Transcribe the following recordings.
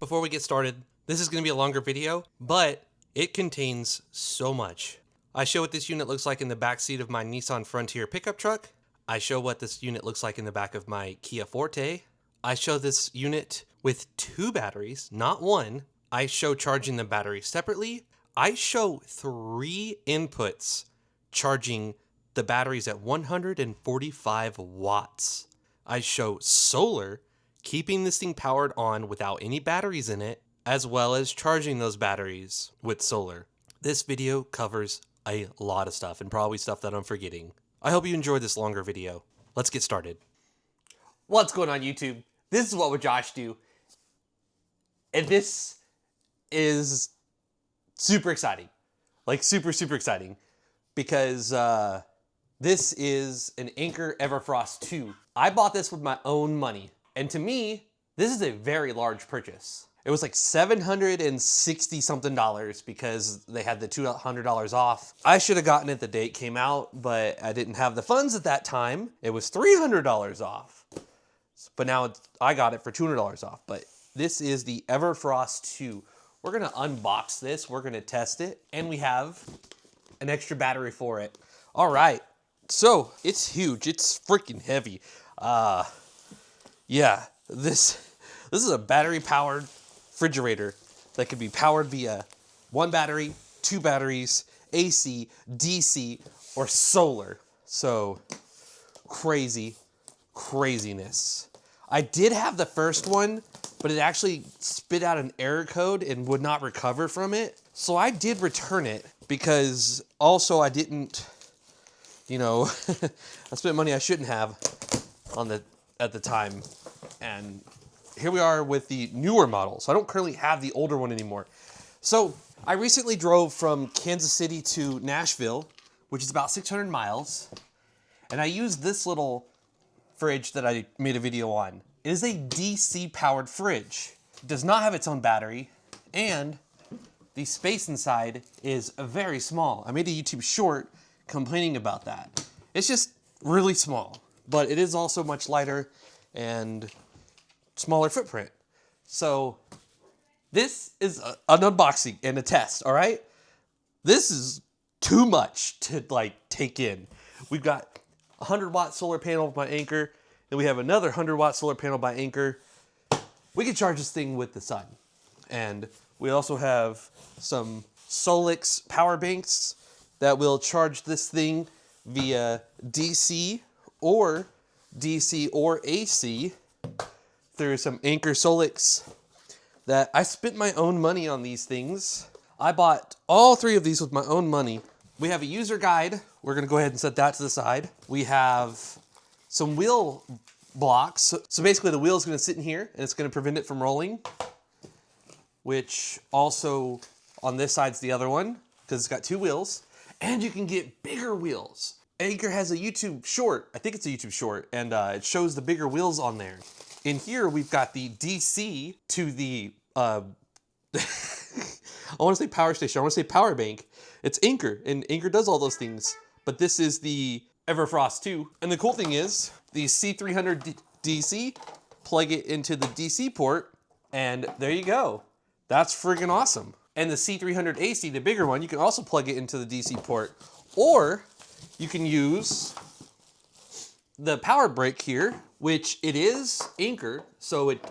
Before we get started, this is going to be a longer video, but it contains so much. I show what this unit looks like in the back seat of my Nissan Frontier pickup truck. I show what this unit looks like in the back of my Kia Forte. I show this unit with 2 batteries, not 1. I show charging the battery separately. I show 3 inputs charging the batteries at 145 watts. I show solar, keeping this thing powered on without any batteries in it, as well as charging those batteries with solar. This video covers a lot of stuff and probably stuff that I'm forgetting. I hope you enjoyed this longer video. Let's get started. What's going on, YouTube? This is What Would Josh Do? And this is super exciting. Like super exciting. Because this is an Anker EverFrost 2. I bought this with my own money. And to me, this is a very large purchase. It was like $760 something because they had the $200 off. I should have gotten it the day it came out, but I didn't have the funds at that time. It was $300 off. But now I got it for $200 off. But this is the EverFrost 2. We're gonna unbox this, we're gonna test it, and we have an extra battery for it. All right, so it's huge, it's freaking heavy. Yeah, this is a battery-powered refrigerator that can be powered via 1 battery, 2 batteries, AC, DC, or solar. So craziness. I did have the first one, but it actually spit out an error code and would not recover from it. So I did return it because also I didn't, I spent money I shouldn't have at the time. And here we are with the newer model. So I don't currently have the older one anymore. So I recently drove from Kansas City to Nashville, which is about 600 miles. And I used this little fridge that I made a video on. It is a DC powered fridge. It does not have its own battery, and the space inside is very small. I made a YouTube short complaining about that. It's just really small, but it is also much lighter and smaller footprint. So this is an unboxing and a test, all right? This is too much to take in. We've got a 100-watt solar panel by Anker, and we have another 100-watt solar panel by Anker. We can charge this thing with the sun. And we also have some SOLIX power banks that will charge this thing via DC or AC through some Anker SOLIX that I spent my own money on these things. I bought all 3 of these with my own money. We have a user guide. We're gonna go ahead and set that to the side. We have some wheel blocks. So basically the wheel is gonna sit in here and it's gonna prevent it from rolling, which also on this side's the other one because it's got 2 wheels, and you can get bigger wheels. Anker has a YouTube short, I think it's a YouTube short, and it shows the bigger wheels on there. In here we've got the DC to the, I wanna say power station, I wanna say power bank. It's Anker, and Anker does all those things, but this is the EverFrost 2. And the cool thing is, the C300 DC, plug it into the DC port, and there you go. That's friggin' awesome. And the C300 AC, the bigger one, you can also plug it into the DC port, or you can use the power brick here, which it is Anker, so it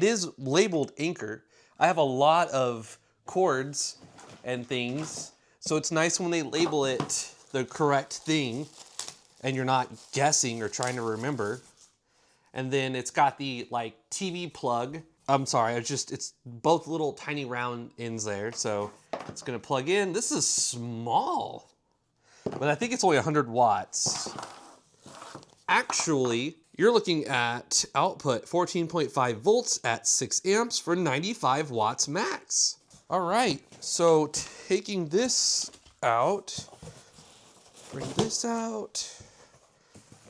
is labeled Anker. I have a lot of cords and things, so it's nice when they label it the correct thing and you're not guessing or trying to remember. And then it's got the TV plug. It's both little tiny round ends there, so it's gonna plug in. This is small, but I think it's only 100 watts. Actually, you're looking at output 14.5 volts at 6 amps for 95 watts max. All right, so taking this out, bring this out,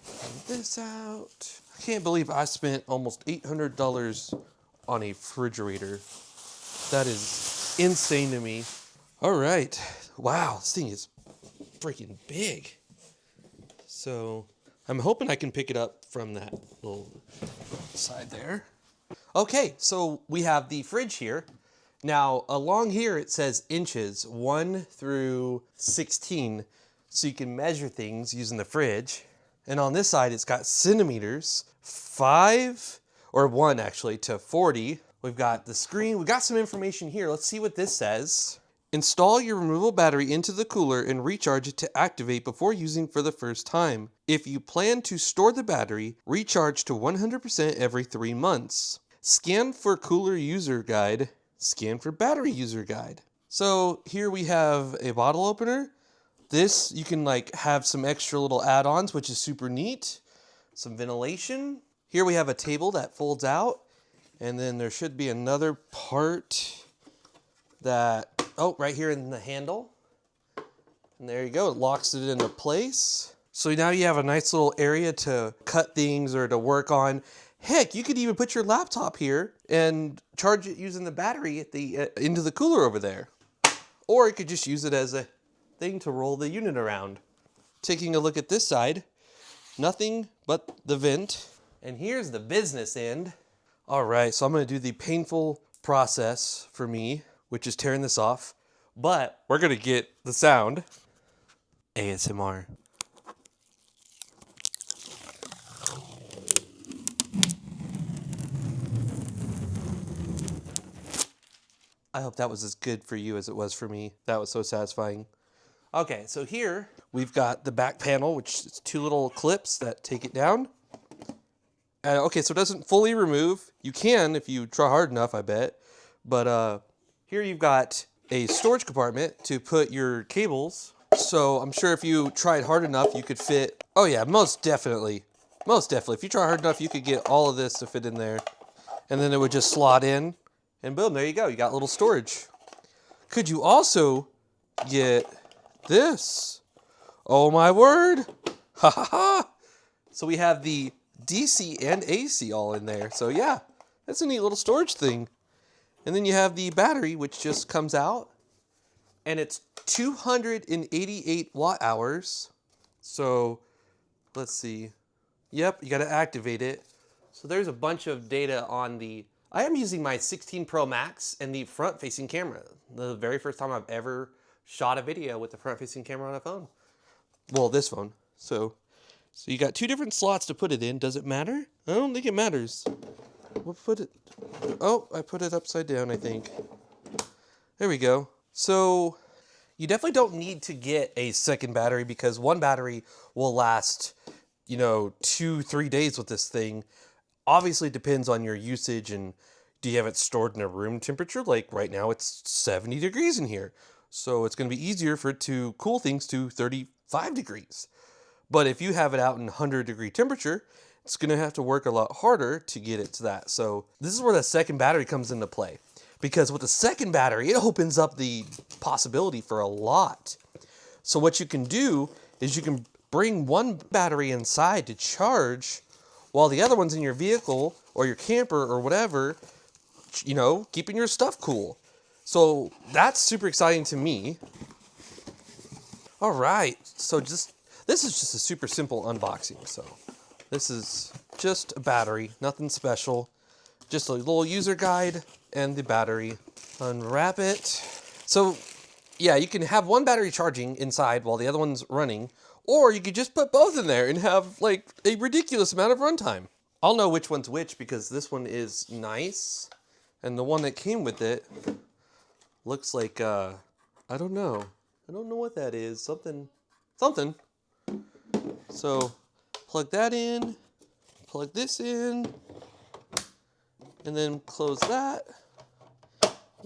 bring this out. I can't believe I spent almost $800 on a refrigerator. That is insane to me. All right, wow, this thing is freaking big. So I'm hoping I can pick it up from that little side there. Okay, so we have the fridge here. Now, along here it says inches, 1 through 16, so you can measure things using the fridge. And on this side, it's got centimeters, 5, or 1 actually, to 40. We've got the screen. We've got some information here. Let's see what this says. Install your removable battery into the cooler and recharge it to activate before using for the first time. If you plan to store the battery, recharge to 100% every 3 months. Scan for cooler user guide. Scan for battery user guide. So here we have a bottle opener. This, you can like have some extra little add-ons, which is super neat. Some ventilation. Here we have a table that folds out. And then there should be another part that, oh, right here in the handle. And there you go, it locks it into place. So now you have a nice little area to cut things or to work on. Heck, you could even put your laptop here and charge it using the battery at the into the cooler over there. Or you could just use it as a thing to roll the unit around. Taking a look at this side, nothing but the vent. And here's the business end. All right, so I'm gonna do the painful process for me, which is tearing this off, but we're gonna get the sound. ASMR. I hope that was as good for you as it was for me. That was so satisfying. Okay, so here we've got the back panel, which is 2 little clips that take it down. Okay, so it doesn't fully remove. You can if you try hard enough, I bet. But here you've got a storage compartment to put your cables. So I'm sure if you tried hard enough, you could fit, oh yeah, most definitely. Most definitely. If you try hard enough, you could get all of this to fit in there. And then it would just slot in. And boom, there you go. You got a little storage. Could you also get this? Oh my word. Ha ha ha. So we have the DC and AC all in there. So yeah, that's a neat little storage thing. And then you have the battery, which just comes out. And it's 288 watt hours. So let's see. Yep, you got to activate it. So there's a bunch of data on the... I am using my 16 Pro Max and the front-facing camera. The very first time I've ever shot a video with the front-facing camera on a phone. Well, this phone. So you got 2 different slots to put it in. Does it matter? I don't think it matters. We'll put it... Oh, I put it upside down, I think. There we go. So you definitely don't need to get a second battery because one battery will last, 2-3 days with this thing. Obviously, it depends on your usage and do you have it stored in a room temperature? Like right now, it's 70 degrees in here. So it's going to be easier for it to cool things to 35 degrees. But if you have it out in 100-degree temperature, it's going to have to work a lot harder to get it to that. So this is where the second battery comes into play. Because with the second battery, it opens up the possibility for a lot. So what you can do is you can bring one battery inside to charge while the other one's in your vehicle or your camper or whatever, keeping your stuff cool. So that's super exciting to me. All right, so this is just a super simple unboxing. So this is just a battery, nothing special. Just a little user guide and the battery. Unwrap it. So yeah, you can have one battery charging inside while the other one's running, or you could just put both in there and have like a ridiculous amount of runtime. I'll know which one's which because this one is nice, and the one that came with it looks like, I don't know. I don't know what that is. Something. So plug that in, plug this in, and then close that,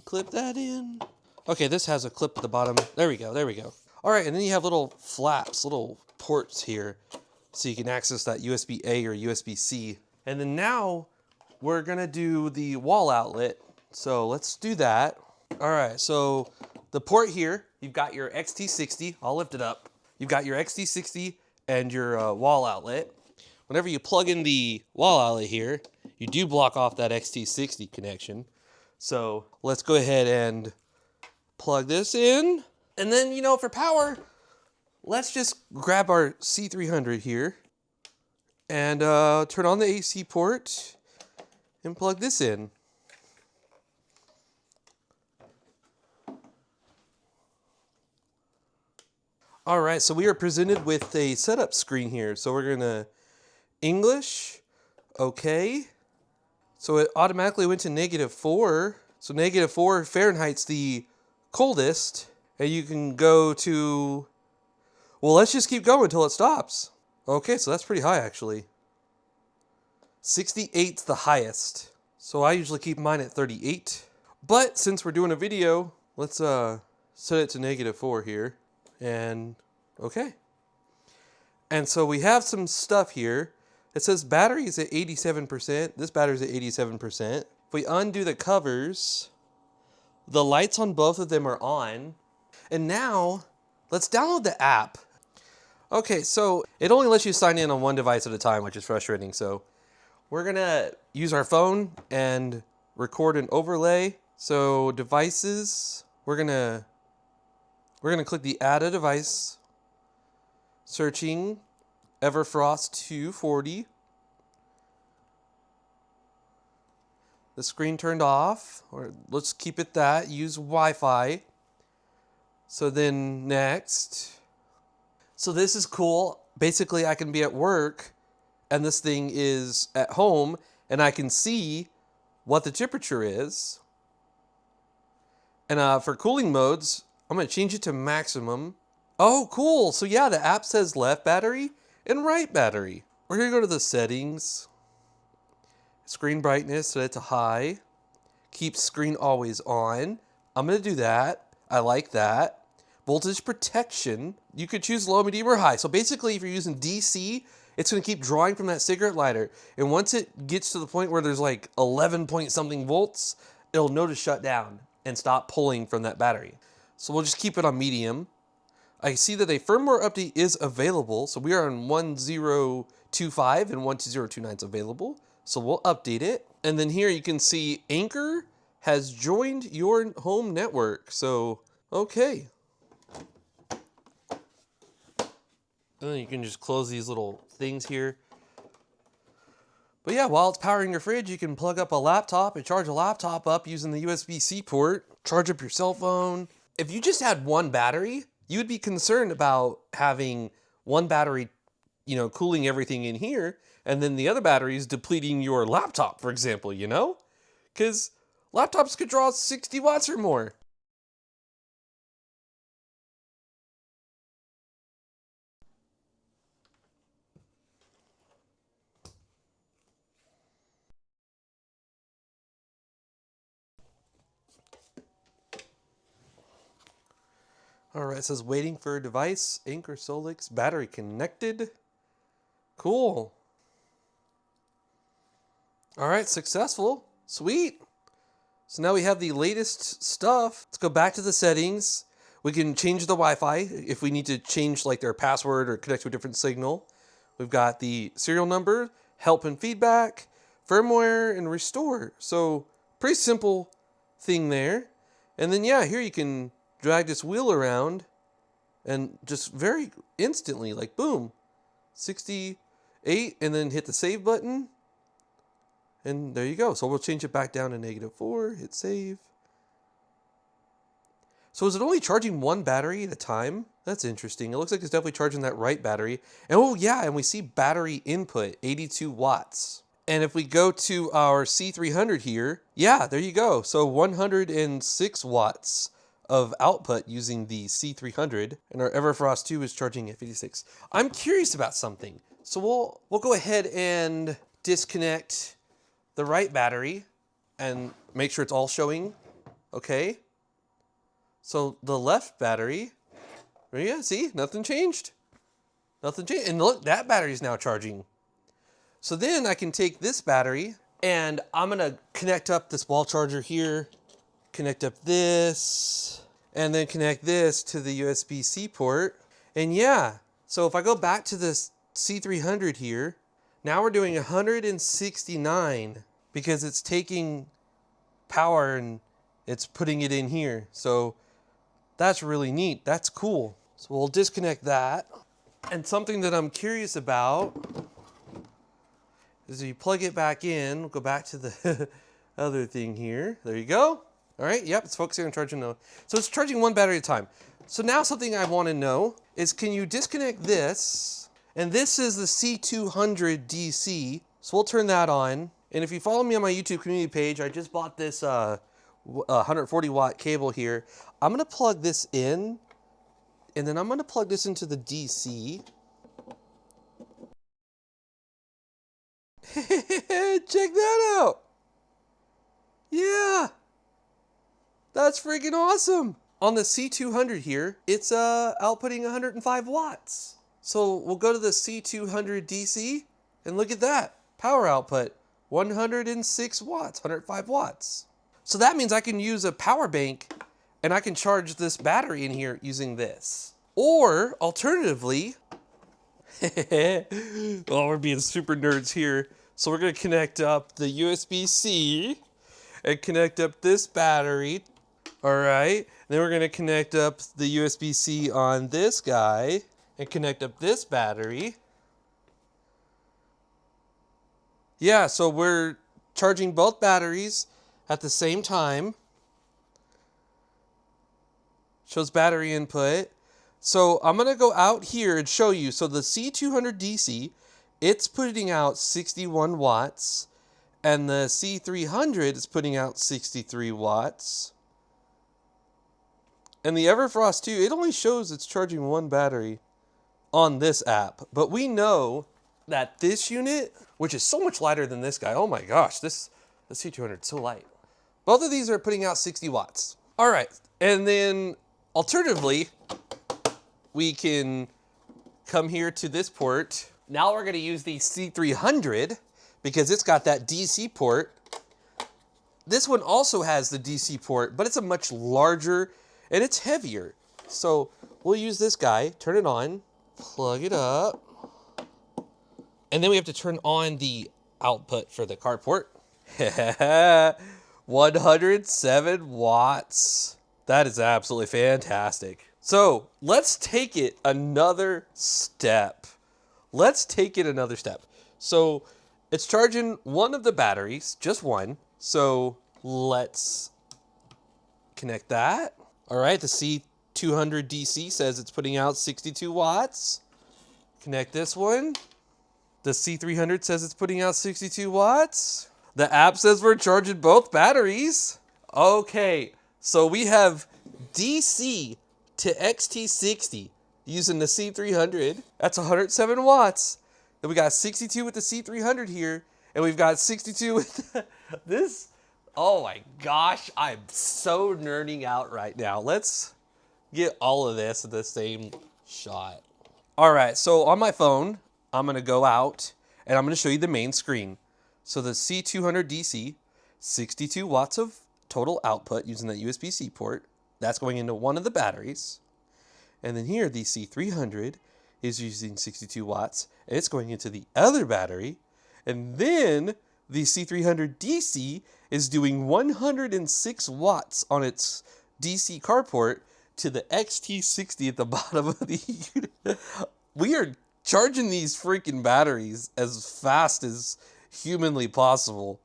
clip that in. Okay, this has a clip at the bottom. There we go. All right, and then you have little flaps, little ports here, so you can access that USB-A or USB-C. And then now we're gonna do the wall outlet. So let's do that. All right, so the port here, you've got your XT60. I'll lift it up. You've got your XT60 and your wall outlet. Whenever you plug in the wall outlet here, you do block off that XT60 connection. So let's go ahead and plug this in. And then, for power, let's just grab our C300 here and turn on the AC port and plug this in. All right, so we are presented with a setup screen here. So we're gonna English, okay. So it automatically went to -4. So -4 Fahrenheit's the coldest. And you can go to, well, let's just keep going until it stops. Okay, so that's pretty high actually. 68's the highest. So I usually keep mine at 38. But since we're doing a video, let's set it to -4 here. And okay. And so we have some stuff here. It says battery is at 87%. This battery is at 87%. If we undo the covers, the lights on both of them are on. And now let's download the app. Okay, so it only lets you sign in on one device at a time, which is frustrating. So we're gonna use our phone and record an overlay. So devices, we're gonna click the add a device, searching EverFrost 240. The screen turned off, or let's keep it that, use Wi-Fi. So then next. So this is cool. Basically I can be at work and this thing is at home and I can see what the temperature is. And for cooling modes, I'm gonna change it to maximum. Oh, cool. So yeah, the app says left battery and right battery. We're gonna go to the settings. Screen brightness, set it to high. Keep screen always on. I'm gonna do that. I like that. Voltage protection. You could choose low, medium, or high. So basically, if you're using DC, it's gonna keep drawing from that cigarette lighter. And once it gets to the point where there's like 11 point something volts, it'll know to shut down and stop pulling from that battery. So we'll just keep it on medium. I see that a firmware update is available. So we are on 1025 and 12029 is available. So we'll update it. And then here you can see Anker has joined your home network. So, okay. And then you can just close these little things here. But yeah, while it's powering your fridge, you can plug up a laptop and charge a laptop up using the USB-C port, charge up your cell phone. If you just had one battery, you would be concerned about having one battery, you know, cooling everything in here, and then the other battery is depleting your laptop, for example, you know? Because laptops could draw 60 watts or more. All right, it says waiting for a device, Anker SOLIX, battery connected. Cool. All right, successful. Sweet. So now we have the latest stuff. Let's go back to the settings. We can change the Wi-Fi if we need to change like their password or connect to a different signal. We've got the serial number, help and feedback, firmware, and restore. So pretty simple thing there. And then yeah, here you can drag this wheel around and just very instantly, like boom, 68, and then hit the save button. And there you go. So we'll change it back down to -4, hit save. So is it only charging one battery at a time? That's interesting. It looks like it's definitely charging that right battery. And oh yeah, and we see battery input, 82 watts. And if we go to our C300 here, yeah, there you go. So 106 watts of output using the C300, and our EverFrost 2 is charging at 56. I'm curious about something. So we'll go ahead and disconnect the right battery and make sure it's all showing. Okay. So the left battery, yeah, see, nothing changed. Nothing changed. And look, that battery is now charging. So then I can take this battery and I'm gonna connect up this wall charger here, connect up this, and then connect this to the USB-C port. And yeah, so if I go back to this C300 here, now we're doing 169 because it's taking power and it's putting it in here. So that's really neat. That's cool. So we'll disconnect that. And something that I'm curious about is you plug it back in. We'll go back to the other thing here. There you go. All right, yep, it's focusing on charging now. So it's charging one battery at a time. So now something I want to know is, can you disconnect this? And this is the C200 DC. So we'll turn that on. And if you follow me on my YouTube community page, I just bought this 140 watt cable here. I'm gonna plug this in, and then I'm gonna plug this into the DC. Check that out. Yeah, that's freaking awesome. On the C200 here, it's outputting 105 watts. So we'll go to the C200 DC and look at that. Power output, 106 watts, 105 watts. So that means I can use a power bank and I can charge this battery in here using this. Or alternatively, well, we're being super nerds here. So we're gonna connect up the USB-C and connect up this battery. All right, then we're gonna connect up the USB-C on this guy and connect up this battery. Yeah, so we're charging both batteries at the same time. Shows battery input. So I'm gonna go out here and show you. So the C200 DC, it's putting out 61 watts, and the C300 is putting out 63 watts. And the EverFrost 2, it only shows it's charging one battery on this app. But we know that this unit, which is so much lighter than this guy, oh my gosh, the C200 is so light. Both of these are putting out 60 watts. All right, and then alternatively, we can come here to this port. Now we're gonna use the C300 because it's got that DC port. This one also has the DC port, but it's a much larger and it's heavier. So we'll use this guy, turn it on, plug it up, and then we have to turn on the output for the car port. 107 watts. That is absolutely fantastic. So let's take it another step. So it's charging one of the batteries, just one. So let's connect that. All right, the C200 DC says it's putting out 62 watts. Connect this one. The C300 says it's putting out 62 watts. The app says we're charging both batteries. Okay, so we have DC to XT60 using the C300. That's 107 watts. Then we got 62 with the C300 here, and we've got 62 with this. Oh my gosh, I'm so nerding out right now. Let's get all of this in the same shot. All right, so on my phone, I'm gonna go out and I'm gonna show you the main screen. So the C200 DC, 62 watts of total output using that USB-C port. That's going into one of the batteries. And then here, the C300 is using 62 watts, and it's going into the other battery. And then the C300 DC is doing 106 watts on its DC car port to the XT60 at the bottom of the unit. We are charging these freaking batteries as fast as humanly possible.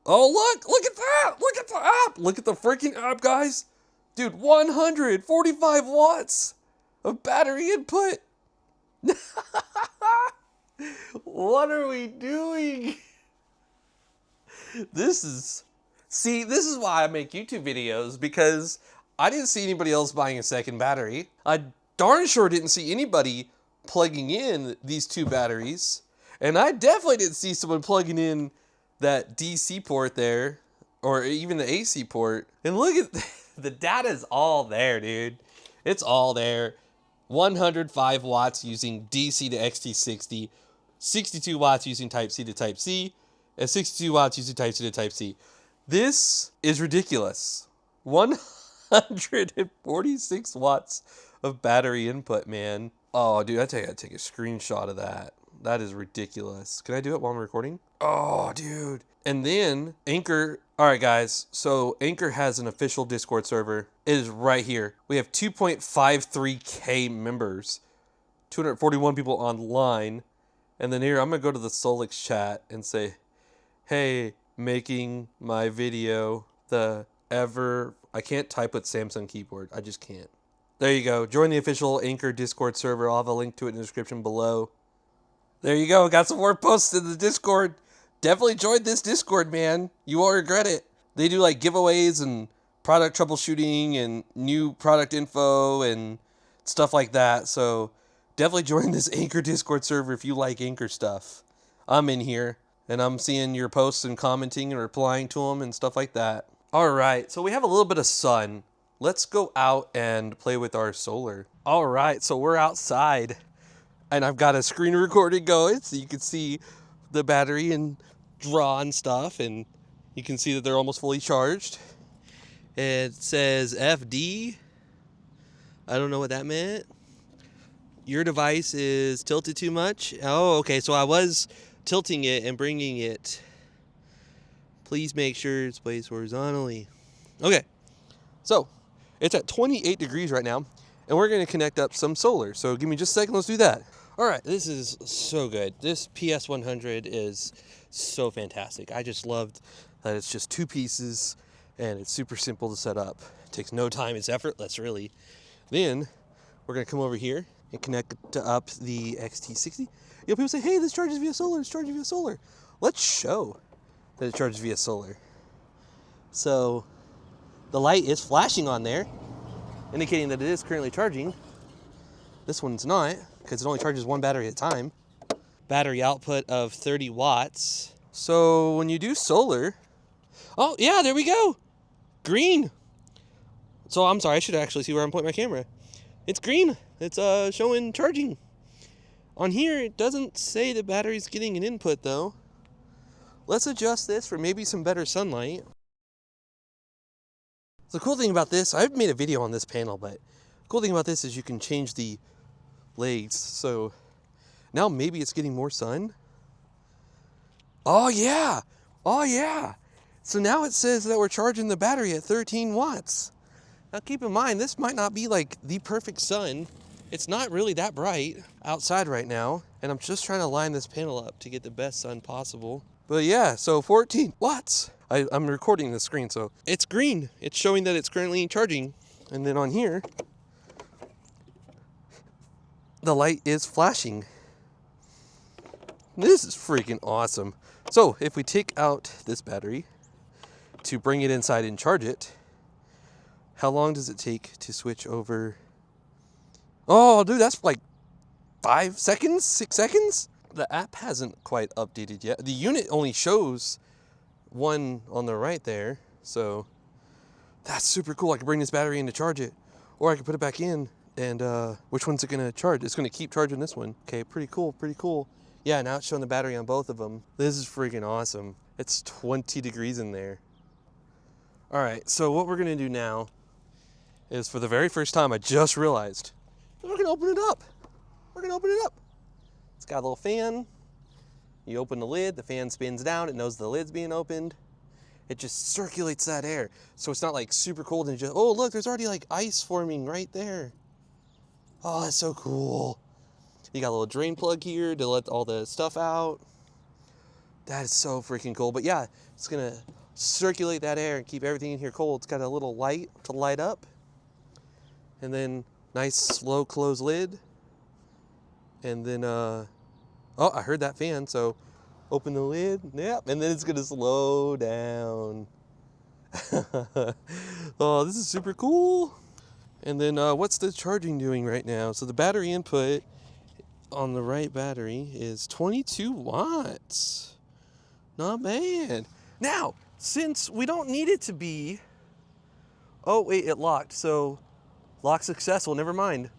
Oh, look at that. Look at the app. Look at the freaking app, guys. Dude, 145 watts of battery input. What are we doing? This is why I make YouTube videos, because I didn't see anybody else buying a second battery. I darn sure didn't see anybody plugging in these two batteries. And I definitely didn't see someone plugging in that DC port there, or even the AC port. And look at the data's all there, dude. It's all there. 105 watts using DC to XT60, 62 watts using Type-C to Type-C, and 62 watts using Type-C to Type-C. This is ridiculous. 146 watts of battery input, man. Oh, dude, I gotta take a screenshot of that. That is ridiculous. Can I do it while I'm recording? Oh, dude. And then Anker. All right, guys. So Anker has an official Discord server. It is right here. We have 2.53K members, 241 people online, And then here, I'm going to go to the SOLIX chat and say, hey, making my video I can't type with Samsung keyboard. I just can't. There you go. Join the official Anker Discord server. I'll have a link to it in the description below. There you go. Got some more posts in the Discord. Definitely join this Discord, man. You won't regret it. They do like giveaways and product troubleshooting and new product info and stuff like that. So definitely join this Anker Discord server if you like Anker stuff. I'm in here and I'm seeing your posts and commenting and replying to them and stuff like that. All right, so we have a little bit of sun. Let's go out and play with our solar. All right, so we're outside and I've got a screen recording going so you can see the battery and draw and stuff, and you can see that they're almost fully charged. It says FD. I don't know what that meant. Your device is tilted too much. Oh, okay, so I was tilting it and bringing it. Please make sure it's placed horizontally. Okay, so it's at 28 degrees right now, and we're going to connect up some solar. So give me just a second, let's do that. All right, this is so good. This PS100 is so fantastic. I just loved that it's just 2 pieces, and it's super simple to set up. It takes no time, it's effortless, really. Then we're going to come over here and connect up the XT60. People say, hey, this charges via solar, it's charging via solar. Let's show that it charges via solar. So the light is flashing on there, indicating that it is currently charging. This one's not, because it only charges 1 battery at a time. Battery output of 30 watts. So when you do solar, oh yeah, there we go. Green. So I'm sorry, I should actually see where I'm pointing my camera. It's green. It's showing charging. On here, it doesn't say the battery's getting an input though. Let's adjust this for maybe some better sunlight. The cool thing about this, I've made a video on this panel, but the cool thing about this is you can change the legs. So now maybe it's getting more sun. Oh yeah. Oh yeah. So now it says that we're charging the battery at 13 watts. Now keep in mind, this might not be like the perfect sun. It's not really that bright outside right now. And I'm just trying to line this panel up to get the best sun possible. But yeah, so 14 watts. I'm recording the screen, so it's green. It's showing that it's currently charging. And then on here, the light is flashing. This is freaking awesome. So if we take out this battery to bring it inside and charge it, how long does it take to switch over? Oh, dude, that's like 5 seconds, 6 seconds? The app hasn't quite updated yet. The unit only shows 1 on the right there, so that's super cool. I can bring this battery in to charge it, or I can put it back in, and which one's it gonna charge? It's gonna keep charging this one. Okay, pretty cool, pretty cool. Yeah, now it's showing the battery on both of them. This is freaking awesome. It's 20 degrees in there. All right, so what we're gonna do now is, for the very first time, I just realized, we're gonna open it up. We're gonna open it up. It's got a little fan. You open the lid, the fan spins down, it knows the lid's being opened. It just circulates that air. So it's not like super cold and just, oh look, there's already like ice forming right there. Oh, that's so cool. You got a little drain plug here to let all the stuff out. That is so freaking cool. But yeah, it's gonna circulate that air and keep everything in here cold. It's got a little light to light up. And then nice slow close lid. And then, oh, I heard that fan, so open the lid, yep, and then it's gonna slow down. Oh, this is super cool. And then what's the charging doing right now? So the battery input on the right battery is 22 watts. Not bad. Now, since we don't need it to be, oh wait, it locked, so lock successful, never mind.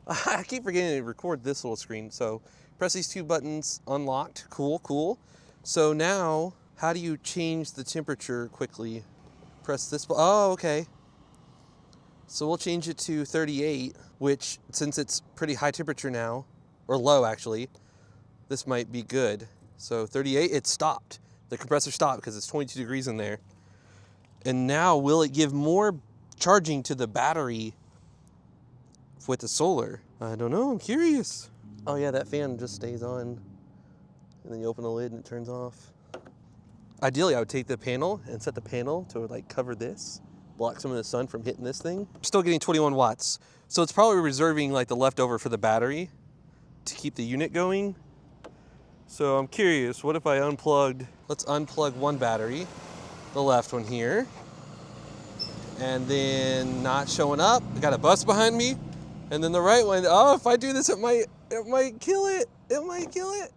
I keep forgetting to record this little screen. So press these 2 buttons, unlocked, cool, cool. So now, how do you change the temperature quickly? Press this, oh, okay. So we'll change it to 38, which, since it's pretty high temperature now, or low actually, this might be good. So 38, it stopped. The compressor stopped because it's 22 degrees in there. And now, will it give more charging to the battery with the solar? I don't know, I'm curious. Oh yeah, that fan just stays on. And then you open the lid and it turns off. Ideally, I would take the panel and set the panel to like cover this, block some of the sun from hitting this thing. I'm still getting 21 watts. So it's probably reserving like the leftover for the battery to keep the unit going. So I'm curious, what if I unplugged, let's unplug one battery, the left one here, and then not showing up. I got a bus behind me, and then the right one, oh, if I do this, it might kill it. It might kill it.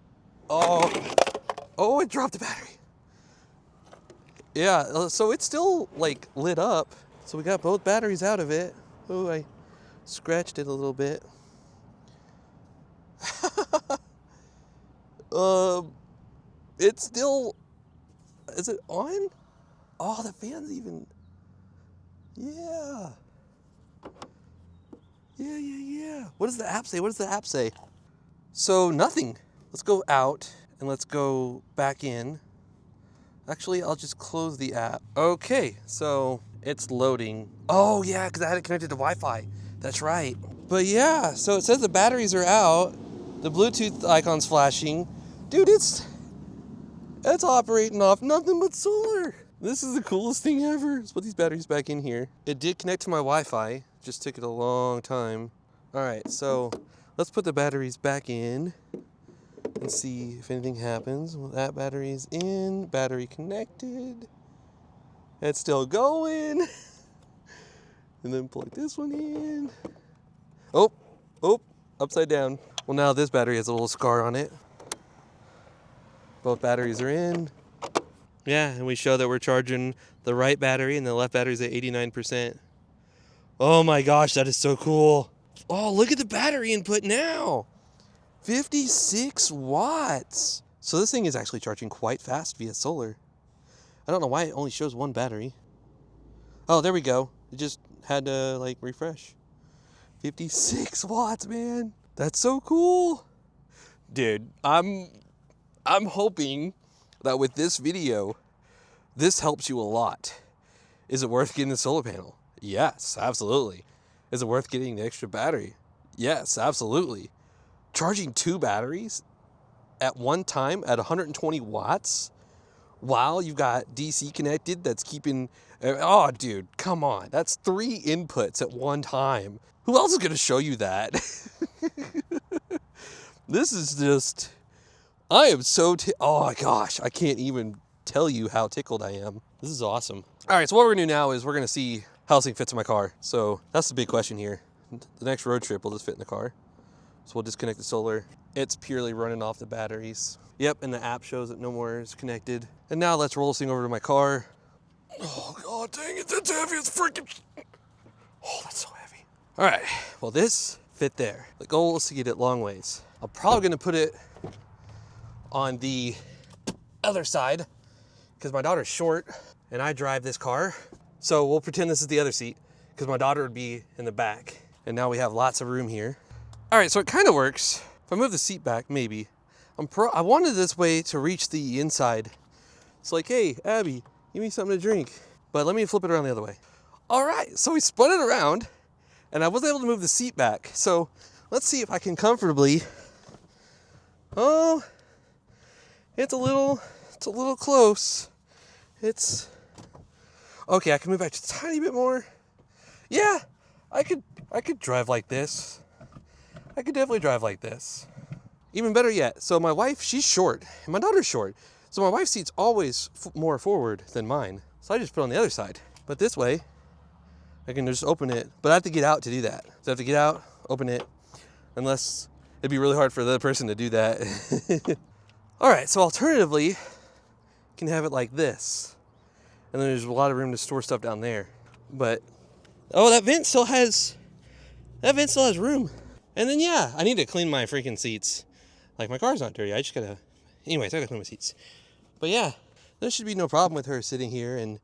Oh, it dropped the battery. Yeah, so it's still like lit up. So we got both batteries out of it. Oh, I scratched it a little bit. It's still, is it on? Oh, the fan's even, yeah. Yeah. What does the app say? What does the app say? So nothing. Let's go out and let's go back in. Actually, I'll just close the app. Okay, so it's loading. Oh yeah, because I had it connected to Wi-Fi. That's right. But yeah, so it says the batteries are out. The Bluetooth icon's flashing. Dude, it's operating off nothing but solar. This is the coolest thing ever. Let's put these batteries back in here. It did connect to my Wi-Fi. Just took it a long time. All right, so let's put the batteries back in and see if anything happens. Well, that battery's in, battery connected. It's still going. And then plug this one in. Oh, upside down. Well, now this battery has a little scar on it. Both batteries are in. Yeah, and we show that we're charging the right battery and the left battery's at 89%. Oh my gosh, that is so cool. Oh, look at the battery input now. 56 watts. So this thing is actually charging quite fast via solar. I don't know why it only shows one battery. Oh, there we go. It just had to like refresh. 56 watts, man. That's so cool. Dude, I'm hoping that with this video, this helps you a lot. Is it worth getting the solar panel? Yes, absolutely. Is it worth getting the extra battery? Yes, absolutely. Charging two batteries at one time at 120 watts while you've got DC connected that's keeping, oh dude, come on. That's 3 inputs at one time. Who else is gonna show you that? This is just, I am so, oh my gosh, I can't even tell you how tickled I am. This is awesome. All right, so what we're gonna do now is we're gonna see how this thing fits in my car. So that's the big question here. The next road trip will just fit in the car. So we'll disconnect the solar. It's purely running off the batteries. Yep, and the app shows that no more is connected. And now let's roll this thing over to my car. Oh God, dang it, that's heavy, it's freaking, oh, that's so heavy. All right, well this fit there. The goal is to get it long ways. I'm probably gonna put it on the other side because my daughter's short and I drive this car. So we'll pretend this is the other seat because my daughter would be in the back. And now we have lots of room here. All right, so it kind of works. If I move the seat back, maybe. I wanted this way to reach the inside. It's like, hey, Abby, give me something to drink. But let me flip it around the other way. All right, so we spun it around and I was able to move the seat back. So let's see if I can comfortably, oh, it's a little close. It's, okay, I can move back just a tiny bit more. Yeah, I could drive like this. I could definitely drive like this. Even better yet, so my wife, she's short, and my daughter's short. So my wife's seat's always more forward than mine. So I just put it on the other side. But this way, I can just open it, but I have to get out to do that. So I have to get out, open it, unless it'd be really hard for the other person to do that. All right, so alternatively, you can have it like this. And then there's a lot of room to store stuff down there. But, oh, that vent still has room. And then, yeah, I need to clean my freaking seats. Like, my car's not dirty. I just gotta, anyways, I gotta clean my seats. But yeah, there should be no problem with her sitting here and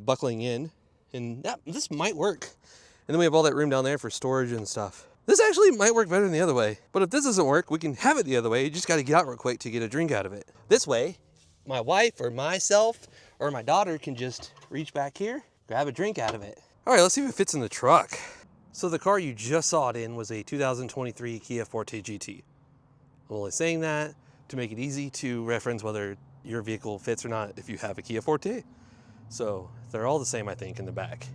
buckling in. And yeah, this might work. And then we have all that room down there for storage and stuff. This actually might work better than the other way. But if this doesn't work, we can have it the other way. You just gotta get out real quick to get a drink out of it. This way, my wife or myself or my daughter can just reach back here, grab a drink out of it. All right, let's see if it fits in the truck. So the car you just saw it in was a 2023 Kia Forte GT. I'm only saying that to make it easy to reference whether your vehicle fits or not if you have a Kia Forte. So they're all the same, I think, in the back.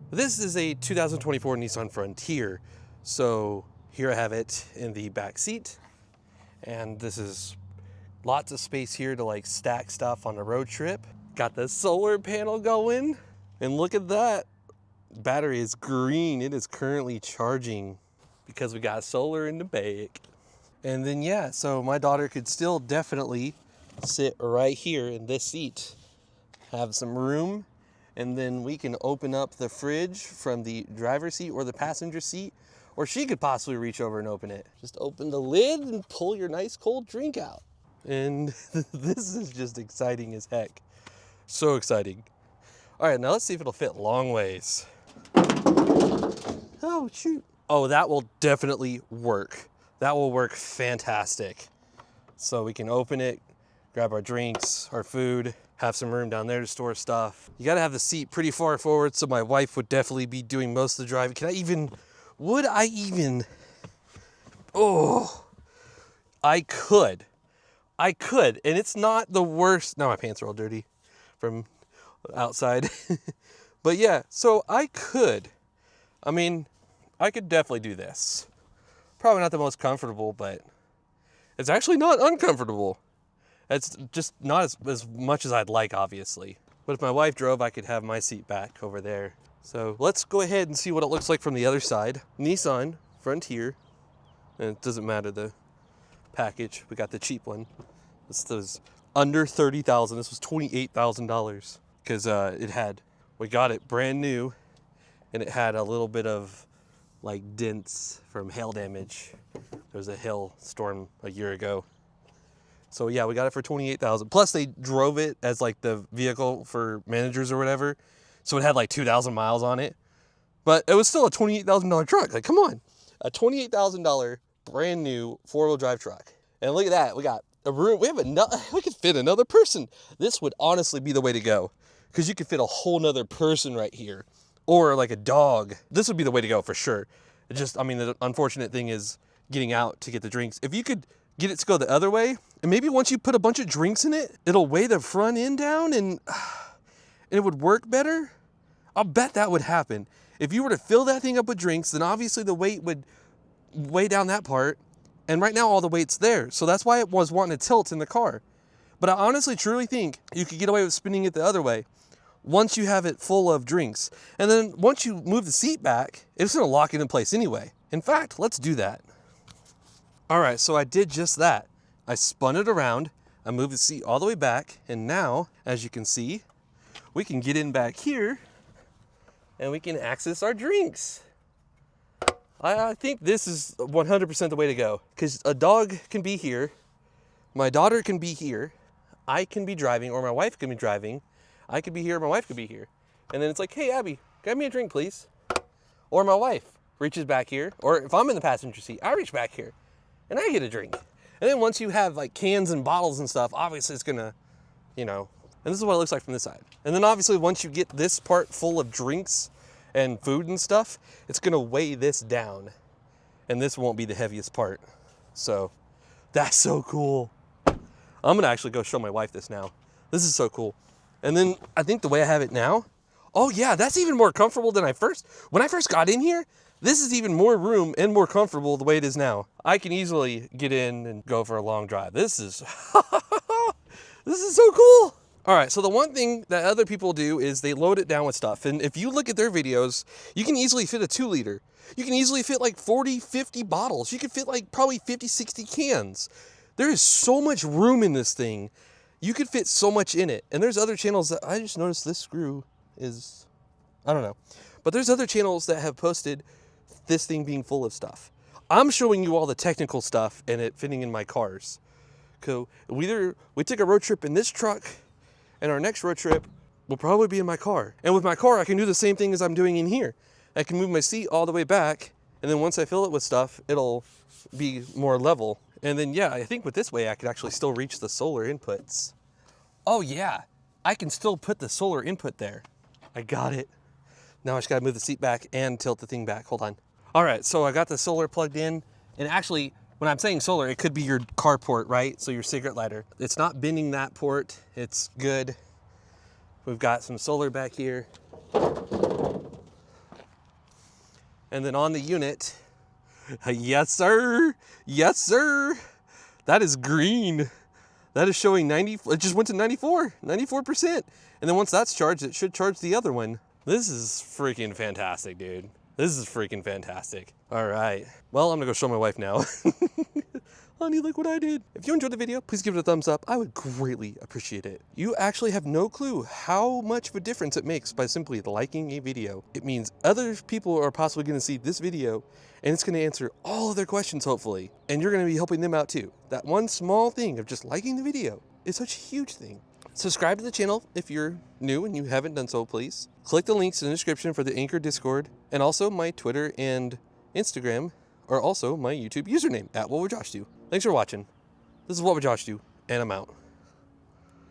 This is a 2024 Nissan Frontier. So here I have it in the back seat. And this is lots of space here to like stack stuff on a road trip. Got the solar panel going. And look at that. Battery is green. It is currently charging because we got solar in the back. And then yeah, so my daughter could still definitely sit right here in this seat, have some room, and then we can open up the fridge from the driver's seat or the passenger seat, or she could possibly reach over and open it. Just open the lid and pull your nice cold drink out. And this is just exciting as heck. So exciting. All right, now let's see if it'll fit long ways. Oh, shoot. Oh, that will definitely work. That will work fantastic. So we can open it, grab our drinks, our food, have some room down there to store stuff. You gotta have the seat pretty far forward, so my wife would definitely be doing most of the driving. Would I even? Oh, I could, and it's not the worst. Now my pants are all dirty from outside. But yeah, so I could definitely do this. Probably not the most comfortable, but it's actually not uncomfortable. It's just not as much as I'd like, obviously. But if my wife drove, I could have my seat back over there. So let's go ahead and see what it looks like from the other side. Nissan Frontier, and it doesn't matter the package. We got the cheap one. This was under $30,000. This was $28,000 because we got it brand new, and it had a little bit of like dents from hail damage. There was a hail storm a year ago. So yeah, we got it for $28,000. Plus they drove it as like the vehicle for managers or whatever. So it had like 2,000 miles on it, but it was still a $28,000 truck. Like, come on, a $28,000 brand new 4-wheel drive truck. And look at that. We got a room. We could fit another person. This would honestly be the way to go, because you could fit a whole nother person right here. Or like a dog. This would be the way to go for sure. The unfortunate thing is getting out to get the drinks. If you could get it to go the other way, and maybe once you put a bunch of drinks in it, it'll weigh the front end down and it would work better. I'll bet that would happen. If you were to fill that thing up with drinks, then obviously the weight would weigh down that part. And right now all the weight's there. So that's why it was wanting to tilt in the car. But I honestly truly think you could get away with spinning it the other way once you have it full of drinks. And then once you move the seat back, it's gonna lock it in place anyway. In fact, let's do that. All right, so I did just that. I spun it around, I moved the seat all the way back, and now, as you can see, we can get in back here and we can access our drinks. I think this is 100% the way to go, because a dog can be here, my daughter can be here, I can be driving, or my wife can be driving, I could be here, my wife could be here. And then it's like, hey, Abby, grab me a drink, please. Or my wife reaches back here, or if I'm in the passenger seat, I reach back here and I get a drink. And then once you have like cans and bottles and stuff, obviously it's gonna, and this is what it looks like from this side. And then obviously once you get this part full of drinks and food and stuff, it's gonna weigh this down. And this won't be the heaviest part. So that's so cool. I'm gonna actually go show my wife this now. This is so cool. And then I think the way I have it now, oh yeah, that's even more comfortable than when I first got in here, this is even more room and more comfortable the way it is now. I can easily get in and go for a long drive. This is, this is so cool. All right, so the one thing that other people do is they load it down with stuff. And if you look at their videos, you can easily fit a 2-liter. You can easily fit like 40, 50 bottles. You can fit like probably 50, 60 cans. There is so much room in this thing. You could fit so much in it. And there's other channels that I just noticed this screw is, I don't know. But there's other channels that have posted this thing being full of stuff. I'm showing you all the technical stuff and it fitting in my cars. So we took a road trip in this truck, and our next road trip will probably be in my car. And with my car, I can do the same thing as I'm doing in here. I can move my seat all the way back, and then once I fill it with stuff, it'll be more level. And then, yeah, I think with this way, I could actually still reach the solar inputs. Oh yeah, I can still put the solar input there. I got it. Now I just gotta move the seat back and tilt the thing back. Hold on. All right, so I got the solar plugged in, and actually, when I'm saying solar, it could be your car port, right? So your cigarette lighter. It's not bending that port. It's good. We've got some solar back here. And then on the unit, yes sir, yes sir. That is green. That is showing 90, it just went to 94%. And then once that's charged, it should charge the other one. This is freaking fantastic, dude. This is freaking fantastic. All right, well, I'm gonna go show my wife now. Honey, look what I did. If you enjoyed the video, please give it a thumbs up. I would greatly appreciate it. You actually have no clue how much of a difference it makes by simply liking a video. It means other people are possibly gonna see this video and it's gonna answer all of their questions, hopefully. And you're gonna be helping them out too. That one small thing of just liking the video is such a huge thing. Subscribe to the channel if you're new and you haven't done so, please. Click the links in the description for the Anker Discord, and also my Twitter and Instagram are also my YouTube username, @WhatWoulDJoshDo. Thanks for watching. This is What Would Josh Do, and I'm out.